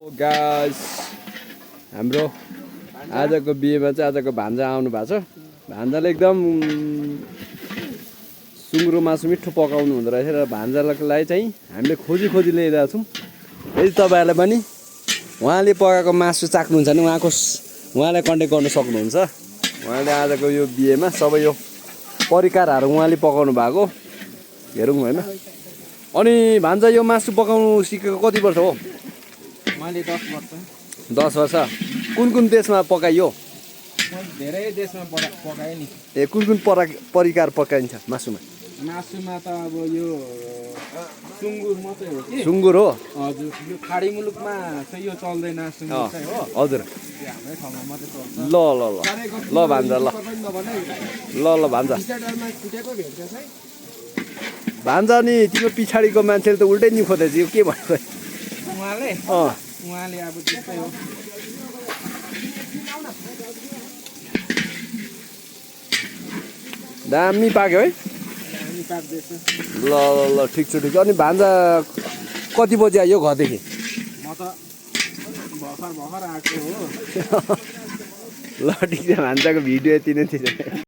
Guys हाम्रो आजको बिहेमा चाहिँ आजको भान्जा आउनु भएको छ। भान्जाले एकदम सुँगुरो मासु मिठो पकाउनु हुँदो रहेछ र भान्जालाई चाहिँ हामीले खोजी खोजी ल्याइरहेको छौँ। यदि तपाईँहरूलाई पनि उहाँले पकाएको मासु चाख्नुहुन्छ भने उहाँलाई कन्ट्याक्ट गर्नु सक्नुहुन्छ। उहाँले आजको यो बिहेमा सबै यो परिकारहरू उहाँले पकाउनु भएको हेरौँ होइन। अनि भान्जा यो मासु पकाउनु सिकेको कति वर्ष हो? मैले 10 वर्ष। 10 वर्ष। कुन कुन देशमा पकाइयो? धेरै देशमा पकाएँ नि। ए कुन परिकार पकाइन्छ मासुमा? मासुमा त अब यो सुँगुर मात्रै हो कि। सुँगुर हो? हजुर। यो खाडी मुलुकमा चाहिँ यो चल्दैन सुँगुर चाहिँ हो। हजुर। हाम्रै ठाउँमा मात्रै चल्छ। ल ल ल ल भान्जा ल ल ल भान्जा छुटेको भेट्छ है। भान्जा नि तिम्रो पछाडिको मान्छेले त उल्टै नि खोजेछ यो के भन्नु? उहाँले अब त्यस्तै हो। दामी पाक्यो है। हामी पाक्दैछ। ल ल ल ठिक छ ठिक छ। अनि भान्जा कति बजी आयो घरदेखि? म त भर्खर आएको हो। ल ठिक छ, भान्जाको भिडियो यति नै थियो।